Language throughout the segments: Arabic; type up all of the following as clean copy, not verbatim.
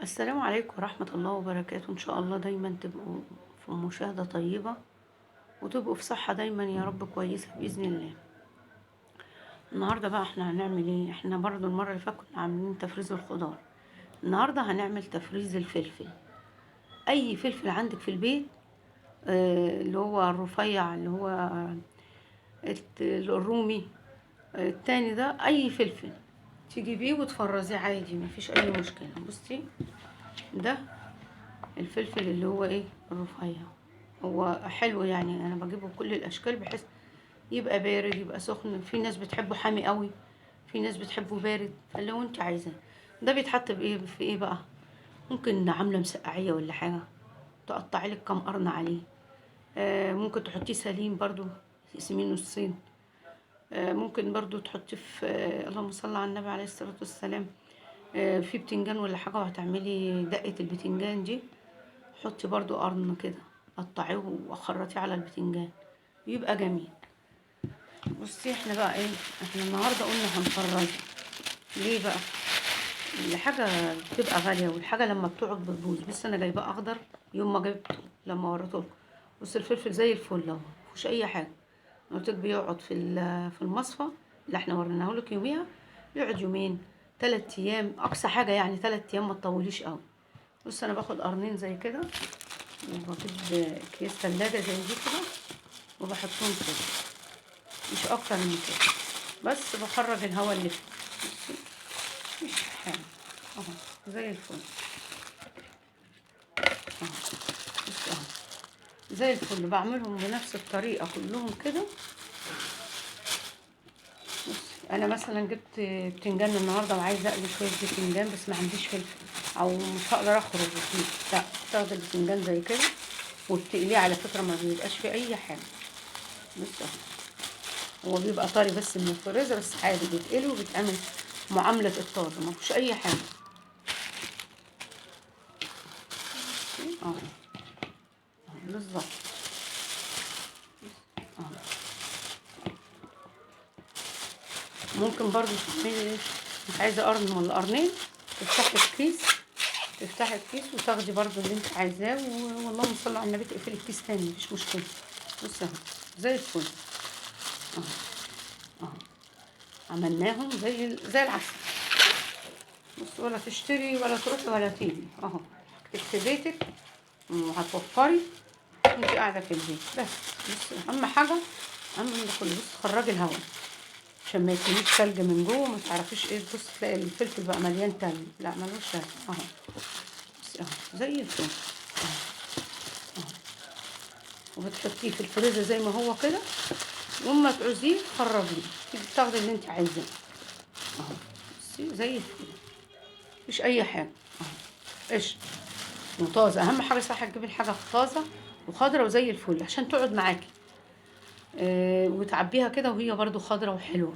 السلام عليكم ورحمة الله وبركاته. إن شاء الله دايما تبقوا في مشاهدة طيبة، وتبقوا في صحة دايما يا رب كويسة بإذن الله. النهاردة بقى احنا هنعمل ايه؟ احنا برضو المرة اللي فاتت كنا عاملين تفريز الخضار. النهاردة هنعمل تفريز الفلفل. أي فلفل عندك في البيت، اللي هو الرفيع، اللي هو الرومي، التاني ده، أي فلفل تجيبيه وتفرزيه عادي، مفيش أي مشكلة. بصي، ده الفلفل اللي هو ايه، الرفيع. هو حلو يعني، انا بجيبه بكل الاشكال بحيث يبقى بارد يبقى سخن. في ناس بتحبه حامي قوي، في ناس بتحبه بارد، فاللي هو انت عايزاه. ده بيتحط بايه، في ايه بقى؟ ممكن عامله مسقعيه ولا حاجه، تقطعي لك كام قرن عليه. ممكن تحطيه سليم برضو، تقسميه نصين. ممكن برضو تحطي في اللهم صل على النبي عليه الصلاه والسلام. في بتنجان ولا حاجه وهتعملي دقه البتنجان دي، حطي برضو قرن كده، قطعيه وخرطيه على البتنجان، يبقى جميل. بصي احنا بقى ايه، احنا النهارده قلنا هنفرزه. ليه بقى؟ الحاجه بتبقى غاليه، والحاجه لما بتقعد بتبوظ. بس انا جايباه اخضر، يوم ما جبته لما وريته لكم. بص الفلفل زي الفل اهو، مفيهوش اي حاجه. قلت لك بيقعد في المصفى اللي احنا وريناه لك يوميها، بيقعد يومين 3 ايام اقصى حاجه، يعني 3 ايام، ما تطوليش قوي. بص انا باخد قرنين زي كده، وبجيب اكياس تلاجة زي دي كده، وبحطهم كده، مش اكتر من كده. بس بخرج الهواء اللي فيه. بصي، مش حاجة اهو، زي الفل اهو. بصي اهو، زي الفل. بعملهم بنفس الطريقة كلهم كده. بصي انا مثلا جبت بتنجان النهارده وعايزه اقلي شويه بتنجان، بس ما عنديش فلفل او مش هقدر اخرج فيه. لا، تاخدي البتنجان زي كده وبتقليه. على فكره ما بيبقاش فيه اي حاجه. بصي اهو، هو بيبقى طري بس من الفريزر، بس عادي بيتقلي وبيتعمل معاملة الطازة، ما فيش أي حاجة. اه بالظبط. اه ممكن برضو تعملي ايه، مش عايزة قرن ولا قرنين، تفتحي الكيس وتاخدي برضو اللي انت عايزاه، واللهم صل على النبي، تقفلي الكيس تاني، مفيش مشكلة. بصي اهو، زي الفل اهو. اهو عملناهم زي العسل. بص، ولا تشتري ولا تروحي ولا تيجي اهو، في بيتك وهتوفري وانت قاعده في البيت. بس اهم حاجه، اهم من ده كله، بص خرجي الهواء عشان ما يكونيش تلج من جوه، ما تعرفيش ايه. تبص تلاقي الفلفل بقى مليان تلج، لا ملوش تلج اهو. بص اهو، زي الفل اهو. اهو وبتحطيه في الفريزر زي ما هو كده، واما تعوزيه خرجيه، تيجي تاخدي اللي انت عايزاه اهو. بصي زي الفل، مفيش اي حاجه اهو. قشطه وطازه. اهم حاجه صح تجيبي الحاجه طازه وخضره وزي الفل عشان تقعد معاكي. وتعبيها كده وهي برضو خضره وحلوه،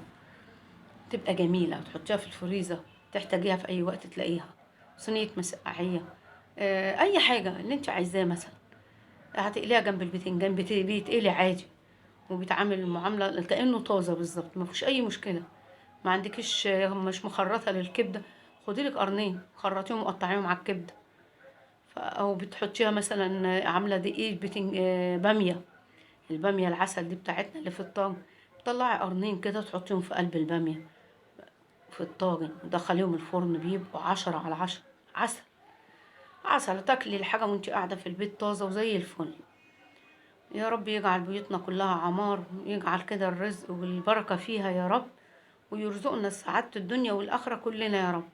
تبقى جميله. وتحطيها في الفريزر، تحتاجيها في اي وقت تلاقيها. صينيه مسقعيه، اي حاجه اللي انت عايزاه. مثلا هتقليها جنب البتنجان، بيتقلي عادي، وبيتعامل المعامله كانه طازه بالظبط، ما فيش اي مشكله. ما عندكش مش مخرطه للكبده، خدي لك قرنين خرطيهم وقطعيهم على الكبده. او بتحطيها مثلا عامله دقيق باميه، الباميه العسل دي بتاعتنا اللي في الطاجن، تطلعي قرنين كده تحطيهم في قلب الباميه في الطاجن، ودخليهم الفرن، بيبقوا 10/10. عسل عسل. تاكلي الحاجه وانت قاعده في البيت طازه وزي الفل. يا رب يجعل بيوتنا كلها عمار، ويجعل كده الرزق والبركه فيها يا رب، ويرزقنا سعاده الدنيا والاخره كلنا يا رب.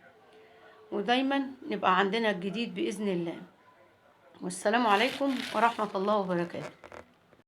ودايما نبقى عندنا الجديد باذن الله. والسلام عليكم ورحمه الله وبركاته.